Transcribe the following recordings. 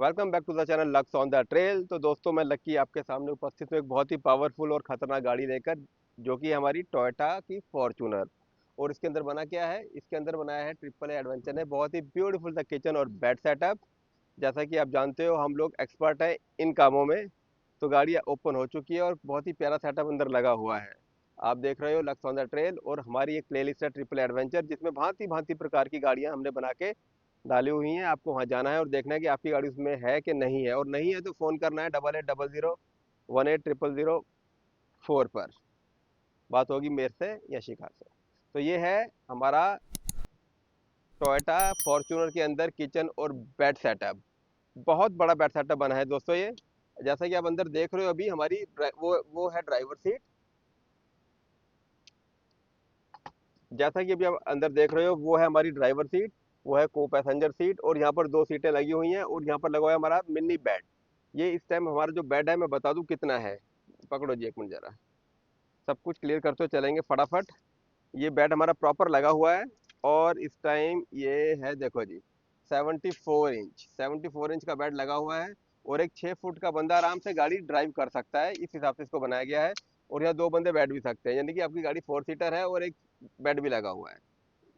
Welcome back to the channel Lux on the trail. तो दोस्तों, मैं लक्की आपके सामने उपस्थित हूँ एक बहुत ही पावरफुल और खतरनाक गाड़ी लेकर, जो कि हमारी टोयोटा की फॉर्च्यूनर। और इसके अंदर बना क्या है? इसके अंदर बनाया है ट्रिपल ए एडवेंचर ने बहुत ही ब्यूटीफुल सा किचन और बेड सेटअप। जैसा कि आप जानते हो, हम लोग एक्सपर्ट हैं इन कामों में। तो गाड़ी ओपन हो चुकी है और बहुत ही प्यारा सेटअप अंदर लगा हुआ है। आप देख रहे हो लक्स ऑन द ट्रेल, और हमारी एक प्लेलिस्ट है ट्रिपल एडवेंचर, जिसमें भांति भांति प्रकार की गाड़ियां हमने बना के डाली हुई हैं। आपको वहाँ जाना है और देखना है कि आपकी गाड़ी उसमें है कि नहीं है, और नहीं है तो फ़ोन करना है 8800180004 पर। बात होगी मेरे से या शिखा से। तो ये है हमारा टोयोटा फॉर्च्यूनर के अंदर किचन और बेड सेटअप। बहुत बड़ा बेड सेटअप बना है दोस्तों ये। जैसा कि आप अंदर देख रहे हो, अभी हमारी वो है ड्राइवर सीट। जैसा कि अभी आप अंदर देख रहे हो, वो है हमारी ड्राइवर सीट, वो है को पैसेंजर सीट, और यहाँ पर दो सीटें लगी हुई हैं, और यहाँ पर लगा हुआ है हमारा मिनी बेड। ये इस टाइम हमारा जो बेड है, मैं बता दूं कितना है। पकड़ो जी, एक मिनट जरा, सब कुछ क्लियर करते हुए चलेंगे फटाफट। ये बेड हमारा प्रॉपर लगा हुआ है, और इस टाइम ये है, देखो जी, 74 इंच 74 इंच का बेड लगा हुआ है। और एक 6 फुट का बंदा आराम से गाड़ी ड्राइव कर सकता है, इस हिसाब से इसको बनाया गया है। और यहाँ दो बंदे बैठ भी सकते हैं, यानी कि आपकी गाड़ी 4 सीटर है और एक बेड भी लगा हुआ है।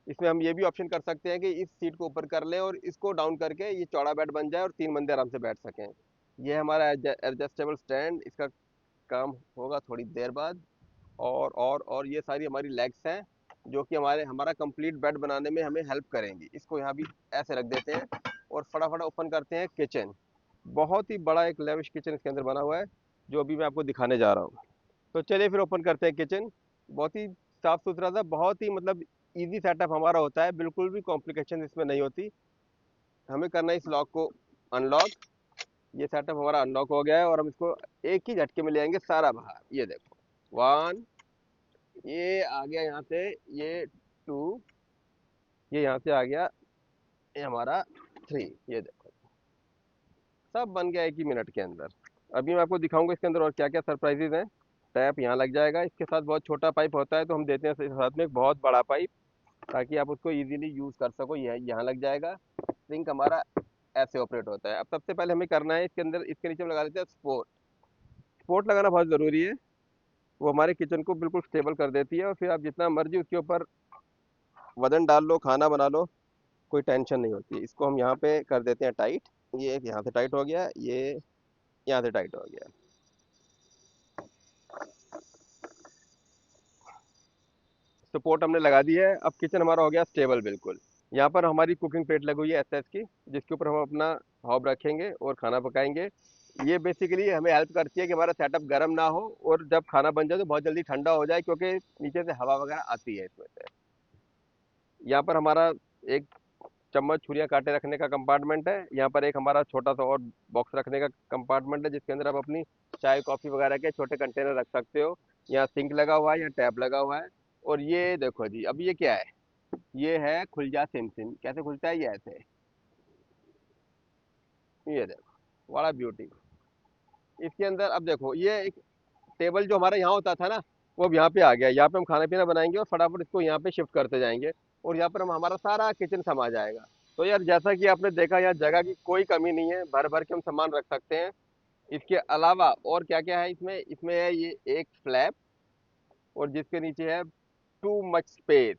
इसमें हम ये भी ऑप्शन कर सकते हैं कि इस सीट को ऊपर कर लें और इसको डाउन करके ये चौड़ा बेड बन जाए और तीन बंदे आराम से बैठ सकें। ये हमारा एडजस्टेबल स्टैंड, इसका काम होगा थोड़ी देर बाद। और ये सारी हमारी लेग्स हैं, जो कि हमारा कंप्लीट बेड बनाने में हमें हेल्प करेंगी। इसको यहाँ भी ऐसे रख देते हैं और फटाफट ओपन करते हैं किचन। बहुत ही बड़ा एक लेविश किचन इसके अंदर बना हुआ है, जो अभी मैं आपको दिखाने जा रहा हूँ। तो चलिए फिर ओपन करते हैं किचन। बहुत ही साफ सुथरा सा, बहुत ही मतलब इजी सेटअप हमारा होता है, बिल्कुल भी कॉम्प्लिकेशन इसमें नहीं होती। हमें करना है इस लॉक को अनलॉक। ये सेटअप हमारा अनलॉक हो गया है, और हम इसको एक ही झटके में ले आएंगे सारा बाहर। ये देखो, वन, ये आ गया यहाँ से, ये टू, ये यहाँ से आ गया, ये हमारा थ्री। ये देखो, सब बन गया एक ही मिनट के अंदर। अभी मैं आपको दिखाऊंगा इसके अंदर और क्या क्या सरप्राइजेज हैं। टैप यहाँ लग जाएगा, इसके साथ बहुत छोटा पाइप होता है, तो हम देते हैं साथ में एक बहुत बड़ा पाइप, ताकि आप उसको इजीली यूज कर सको। यह यहाँ लग जाएगा। सिंक हमारा ऐसे ऑपरेट होता है। अब सबसे पहले हमें करना है, इसके अंदर इसके नीचे हम लगा देते हैं स्पोर्ट। स्पोर्ट लगाना बहुत ज़रूरी है, वो हमारे किचन को बिल्कुल स्टेबल कर देती है। और फिर आप जितना मर्जी उसके ऊपर वजन डाल लो, खाना बना लो, कोई टेंशन नहीं होती है। इसको हम यहाँ पे कर देते हैं टाइट। ये यहाँ से टाइट हो गया, ये यहाँ से टाइट हो गया। सपोर्ट हमने लगा दी है। अब किचन हमारा हो गया स्टेबल बिल्कुल। यहाँ पर हमारी कुकिंग प्लेट लगी हुई है एसएस की, जिसके ऊपर हम अपना हॉब रखेंगे और खाना पकाएंगे। ये बेसिकली हमें हेल्प करती है कि हमारा सेटअप गर्म ना हो, और जब खाना बन जाए तो बहुत जल्दी ठंडा हो जाए, क्योंकि नीचे से हवा वगैरह आती है इसमें से। यहाँ पर हमारा एक चम्मच छुरियाँ कांटे रखने का कंपार्टमेंट है। यहाँ पर एक हमारा छोटा सा और बॉक्स रखने का कंपार्टमेंट है, जिसके अंदर आप अपनी चाय कॉफ़ी वगैरह के छोटे कंटेनर रख सकते हो। यहाँ सिंक लगा हुआ है, यहाँ टैप लगा हुआ है। और ये देखो जी, अब ये क्या है? ये है खुल जा सिम सिम। कैसे खुलता है? ये ऐसे, ये देखो, बड़ा ब्यूटी। इसके अंदर अब देखो, ये एक टेबल जो हमारा यहाँ होता था ना, वो अब यहाँ पे आ गया। यहाँ पे हम खाना पीना बनाएंगे और फटाफट इसको यहाँ पे शिफ्ट करते जाएंगे, और यहाँ पर हम हमारा सारा किचन समा जाएगा। तो यार, जैसा कि आपने देखा, यहाँ जगह की कोई कमी नहीं है, भर भर के हम सामान रख सकते हैं। इसके अलावा और क्या क्या है इसमें? इसमें है ये एक फ्लैप, और जिसके नीचे है टू मच स्पेस।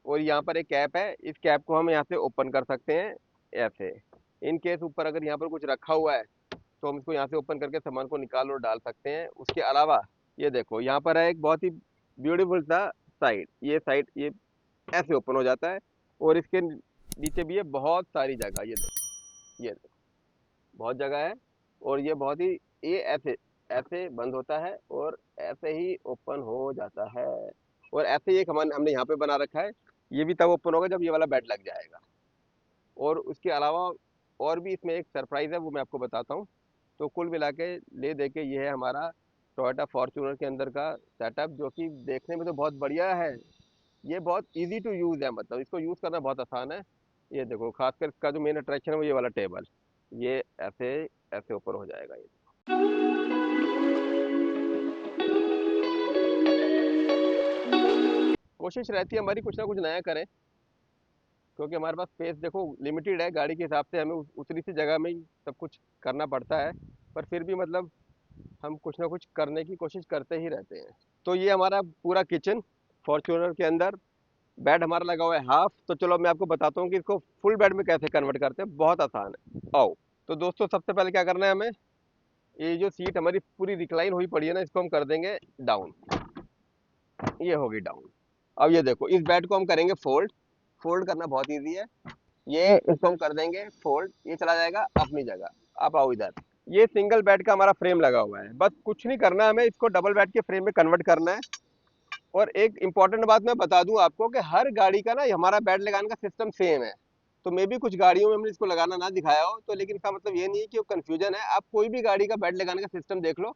और यहाँ पर एक कैप है, इस कैप को हम यहाँ से ओपन कर सकते हैं ऐसे। इन केस ऊपर अगर यहाँ पर कुछ रखा हुआ है, तो हम इसको यहाँ से ओपन करके सामान को निकाल और डाल सकते हैं। उसके अलावा ये देखो, यहाँ पर है एक बहुत ही ब्यूटीफुल सा साइड। ये साइड ये ऐसे ओपन हो जाता है, और इसके नीचे भी है बहुत सारी जगह। ये देखो, बहुत जगह है। और ये बहुत ही, ये ऐसे ऐसे बंद होता है और ऐसे ही ओपन हो जाता है। और ऐसे ही एक हमने यहाँ पे बना रखा है। ये भी तब ओपन होगा जब ये वाला बेड लग जाएगा। और उसके अलावा और भी इसमें एक सरप्राइज है, वो मैं आपको बताता हूँ। तो कुल मिला के ले दे के ये है हमारा टोयोटा फॉर्च्यूनर के अंदर का सेटअप, जो कि देखने में तो बहुत बढ़िया है। ये बहुत इजी टू यूज़ है, मतलब इसको यूज़ करना बहुत आसान है। ये देखो, खासकर इसका जो मेन अट्रैक्शन है वो ये वाला टेबल। ये ऐसे ऐसे ऊपर हो जाएगा ये। कोशिश रहती है हमारी कुछ ना कुछ नया करें। क्योंकि हमारे पास स्पेस देखो लिमिटेड है, गाड़ी के हिसाब से हमें उतनी सी जगह में ही सब कुछ करना पड़ता है। पर फिर भी मतलब हम कुछ ना कुछ करने की कोशिश करते ही रहते हैं। तो ये हमारा पूरा किचन फॉर्च्यूनर के अंदर, बेड हमारा लगा हुआ है हाफ। तो चलो मैं आपको बताता हूँ कि इसको फुल बेड में कैसे कन्वर्ट करते हैं, बहुत आसान है, आओ। तो दोस्तों सबसे पहले क्या करना है हमें, ये जो सीट हमारी पूरी रिक्लाइन हुई पड़ी है ना, इसको हम कर देंगे डाउन। ये होगी डाउन। अब ये देखो, इस बेड को हम करेंगे फोल्ड। फोल्ड करना बहुत इजी है। ये इसको हम कर देंगे फोल्ड, ये चला जाएगा अपनी जगह। आप आओ इधर। ये सिंगल बेड का हमारा फ्रेम लगा हुआ है, बस कुछ नहीं करना है हमें, इसको डबल बेड के फ्रेम में कन्वर्ट करना है। और एक इंपॉर्टेंट बात मैं बता दूं आपको कि हर गाड़ी का ना हमारा बेड लगाने का सिस्टम सेम है। तो मे भी कुछ गाड़ियों में हमने इसको लगाना ना दिखाया हो, तो लेकिन इसका मतलब ये नहीं है कि वो कंफ्यूजन है। आप कोई भी गाड़ी का बेड लगाने का सिस्टम देख लो,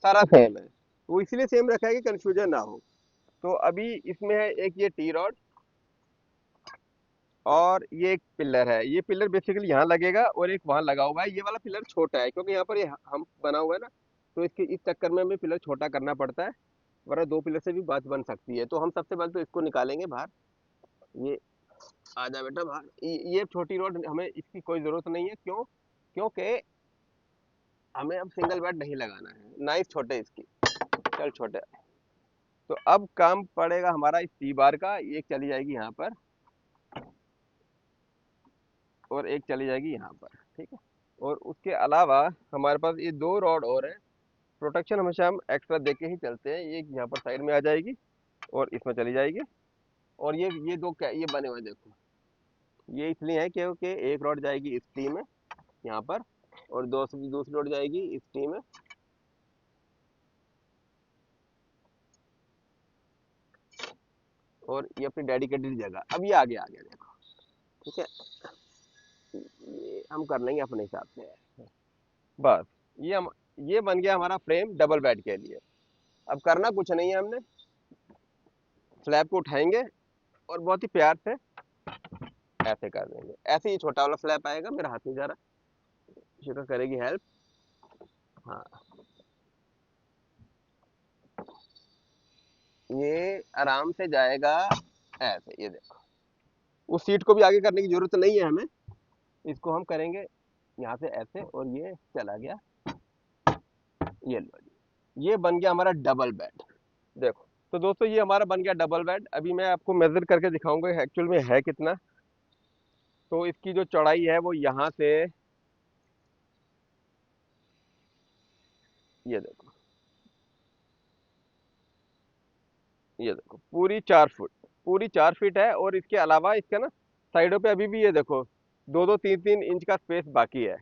सारा सेम है। वो इसलिए सेम रखा है कि कंफ्यूजन ना हो। तो अभी इसमें है एक ये टी रॉड, और ये एक पिलर है। ये पिलर बेसिकली यहाँ लगेगा और एक वहाँ लगा हुआ है। ये वाला पिलर छोटा है क्योंकि यहाँ पर ये हम बना हुआ है ना, तो इसके इस चक्कर में हमें पिलर छोटा करना पड़ता है, वरना दो पिलर से भी बात बन सकती है। तो हम सबसे पहले तो इसको निकालेंगे बाहर। ये आ जा बेटा बाहर। ये छोटी रॉड हमें इसकी कोई जरूरत नहीं है, क्यों? क्योंकि हमें अब सिंगल बेड नहीं लगाना है, नाइस छोटे इसकी, चल छोटे। तो अब काम पड़ेगा हमारा इस टी बार का। ये चली जाएगी यहाँ पर और एक चली जाएगी यहाँ पर, ठीक है। और उसके अलावा हमारे पास ये दो रॉड और है। प्रोटेक्शन हमेशा हम एक्स्ट्रा दे के ही चलते हैं। ये यहाँ पर साइड में आ जाएगी और इसमें चली जाएगी। और ये दो क्या ये बने हुए देखो, ये इसलिए है क्योंकि एक रॉड जाएगी इस टी में यहाँ पर, और दूसरी रॉड जाएगी इस टी में। और ये अपनी डेडिकेटेड जगह। अब ये आगे आ गया देखो, ठीक है। ये हम कर लेंगे अपने हिसाब से, बस। ये बन गया हमारा फ्रेम डबल बेड के लिए। अब करना कुछ नहीं है हमने, स्लैब को उठाएंगे और बहुत ही प्यार से ऐसे कर देंगे। ऐसे ही छोटा वाला स्लैब आएगा, मेरा हाथ नहीं जा रहा, शिखा करेगी हेल्प। हाँ, ये आराम से जाएगा ऐसे, ये देखो। उस सीट को भी आगे करने की जरूरत नहीं है हमें, इसको हम करेंगे यहाँ से ऐसे, और ये चला गया। ये लो जी, ये बन गया हमारा डबल बेड, देखो। तो दोस्तों ये हमारा बन गया डबल बेड। अभी मैं आपको मेजर करके दिखाऊंगा एक्चुअल में है कितना। तो इसकी जो चौड़ाई है वो यहाँ से, ये देखो, ये देखो पूरी 4 फुट, पूरी 4 फीट है। और इसके अलावा इसके ना साइडों पे अभी भी ये देखो 2-2 3-3 इंच का स्पेस बाकी है।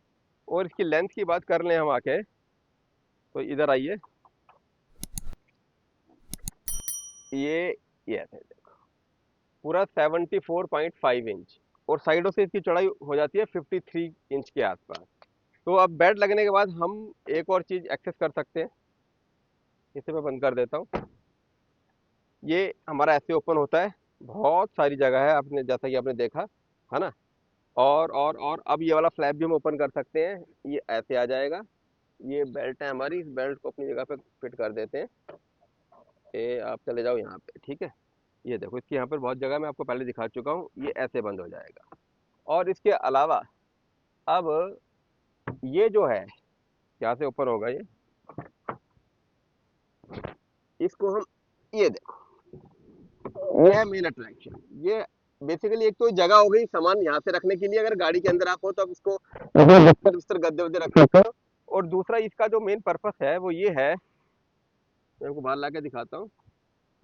और इसकी लेंथ की बात कर लें हम आके, तो इधर आइए। ये ऐसे देखो, पूरा 74.5 इंच। और साइडों से इसकी चौड़ाई हो जाती है 53 इंच के आसपास। तो अब बेड लगने के बाद हम एक और चीज एक्सेस कर सकते हैं। इसे मैं बंद कर देता हूँ। ये हमारा ऐसे ओपन होता है, बहुत सारी जगह है, आपने जैसा कि आपने देखा है ना। और अब ये वाला फ्लैप भी हम ओपन कर सकते हैं, ये ऐसे आ जाएगा। ये बेल्ट है हमारी, इस बेल्ट को अपनी जगह पे फिट कर देते हैं। ये आप चले जाओ यहाँ पे, ठीक है। ये देखो, इसकी यहाँ पर बहुत जगह मैं आपको पहले दिखा चुका हूँ, ये ऐसे बंद हो जाएगा। और इसके अलावा अब ये जो है, यहाँ से ओपन होगा ये, इसको हम, ये देखो, ये है मेन अट्रैक्शन। ये बेसिकली एक तो जगह हो गई सामान यहाँ से रखने के लिए, अगर गाड़ी के अंदर आप हो तो आप इसको बिस्तर बिस्तर गद्दे वद्दे रख सकते हो। और दूसरा इसका जो मेन पर्पस है वो ये है, मैं आपको बाहर ला के दिखाता हूँ।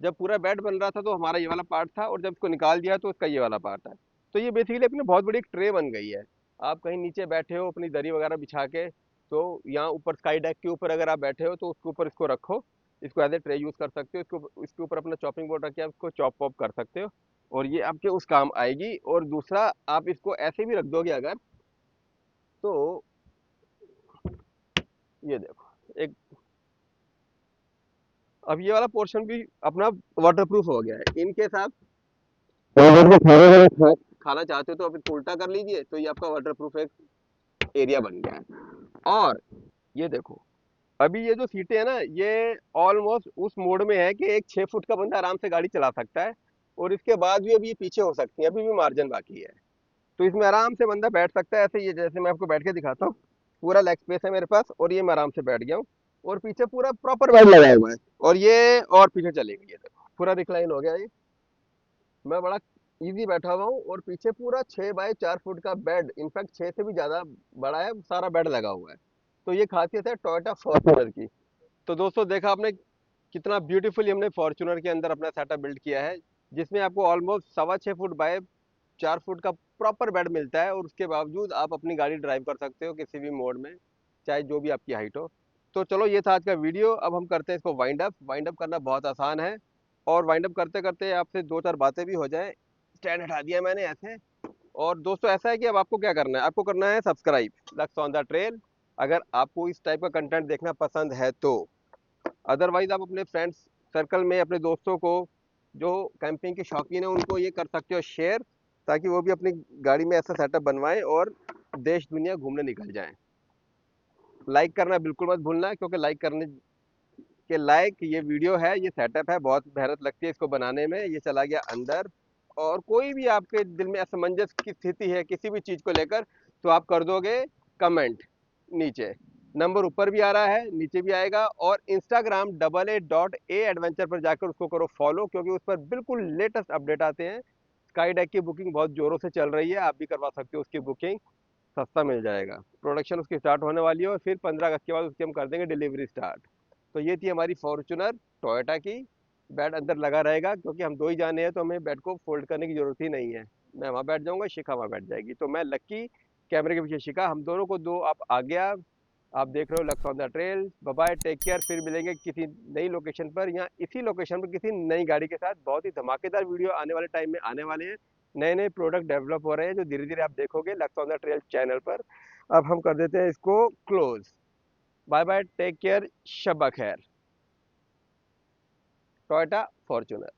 जब पूरा बेड बन रहा था तो हमारा ये वाला पार्ट था, और जब इसको निकाल दिया तो इसका ये वाला पार्ट है। तो ये बेसिकली अपनी बहुत बड़ी एक ट्रे बन गई है। आप कहीं नीचे बैठे हो अपनी दरी वगैरह बिछा के, तो यहाँ ऊपर स्काई डेक के ऊपर अगर आप बैठे हो तो उसके ऊपर इसको रखो, इसको एज ए ट्रे यूज कर सकते हो। इसके ऊपर अपना चॉपिंग बोर्ड रख के आप इसको चॉप वॉप कर सकते हो, और ये आपके उस काम आएगी। और दूसरा, आप इसको ऐसे भी रख दोगे अगर, तो ये देखो एक, अब ये वाला पोर्शन भी अपना वाटरप्रूफ हो गया है। इन केस आप खाना चाहते हो तो आप इसको उल्टा कर लीजिए, तो ये आपका वाटरप्रूफ एक एरिया बन गया है। और ये देखो, अभी ये जो सीटें हैं ना, ये ऑलमोस्ट उस मोड में है कि एक 6 फुट का बंदा आराम से गाड़ी चला सकता है। और इसके बाद भी अभी ये पीछे हो सकती है, अभी भी मार्जिन बाकी है। तो इसमें आराम से बंदा बैठ सकता है ऐसे, ये जैसे मैं आपको बैठ के दिखाता हूँ, पूरा लेग स्पेस है मेरे पास और ये मैं आराम से बैठ गया हूँ। और पीछे पूरा प्रॉपर बेड लगा हुआ है, और ये और पीछे चलेगी, ये देखो पूरा रिक्लाइन हो गया ये। मैं बड़ा इजी बैठा हुआ हूँ, और पीछे पूरा 6 बाई 4 फुट का बेड, इनफैक्ट 6 से भी ज्यादा बड़ा है, सारा बेड लगा हुआ है। तो ये खासियत है टोयोटा फॉर्च्यूनर की। तो दोस्तों देखा आपने कितना ब्यूटीफुली हमने फॉर्च्यूनर के अंदर अपना सेटअप बिल्ड किया है, जिसमें आपको ऑलमोस्ट 6.25 फुट बाय 4 फुट का प्रॉपर बेड मिलता है, और उसके बावजूद आप अपनी गाड़ी ड्राइव कर सकते हो किसी भी मोड में, चाहे जो भी आपकी हाइट हो। तो चलो ये था आज का वीडियो, अब हम करते हैं इसको वाइंड अप। वाइंड अप करना बहुत आसान है, और वाइंड अप करते करते आपसे दो चार बातें भी हो जाए। स्टैंड हटा दिया मैंने ऐसे। और दोस्तों ऐसा है कि अब आपको क्या करना है, आपको करना है subscribe lux on the trail, अगर आपको इस टाइप का कंटेंट देखना पसंद है तो। अदरवाइज आप अपने फ्रेंड्स सर्कल में अपने दोस्तों को जो कैंपिंग के शौकीन है उनको ये कर सकते हो शेयर, ताकि वो भी अपनी गाड़ी में ऐसा सेटअप बनवाएं और देश दुनिया घूमने निकल जाएं। लाइक करना बिल्कुल मत भूलना, क्योंकि लाइक करने के लायक ये वीडियो है, ये सेटअप है, बहुत मेहनत लगती है इसको बनाने में। ये चला गया अंदर। और कोई भी आपके दिल में असमंजस की स्थिति है किसी भी चीज़ को लेकर, तो आप कर दोगे कमेंट नीचे। नंबर ऊपर भी आ रहा है, नीचे भी आएगा। और इंस्टाग्राम AA.A एडवेंचर पर जाकर उसको करो फॉलो, क्योंकि उस पर बिल्कुल लेटेस्ट अपडेट आते हैं। स्काई डेक की बुकिंग बहुत जोरों से चल रही है, आप भी करवा सकते हो उसकी बुकिंग, सस्ता मिल जाएगा। प्रोडक्शन उसकी स्टार्ट होने वाली है, और फिर 15 अगस्त के बाद उसकी हम कर देंगे डिलीवरी स्टार्ट। तो ये थी हमारी फॉर्चुनर टोयोटा की। बेड अंदर लगा रहेगा, क्योंकि हम दो ही जाने हैं, तो हमें बेड को फोल्ड करने की जरूरत ही नहीं है। मैं वहाँ बैठ जाऊंगा, शिखा वहाँ बैठ जाएगी, तो मैं लक्की कैमरे के पीछे शिखा, हम दोनों को दो आप आ गया। आप देख रहे हो Lux on the trail. Bye bye, take care, फिर मिलेंगे किसी नई लोकेशन पर, या इसी लोकेशन पर किसी नई गाड़ी के साथ। बहुत ही धमाकेदार वीडियो आने वाले टाइम में आने वाले हैं। नए नए प्रोडक्ट डेवलप हो रहे हैं, जो धीरे धीरे आप देखोगे lux on the trail channel पर। अब हम कर देते हैं इसको close. Bye bye, take care, शब्बा खैर। Toyota Fortuner.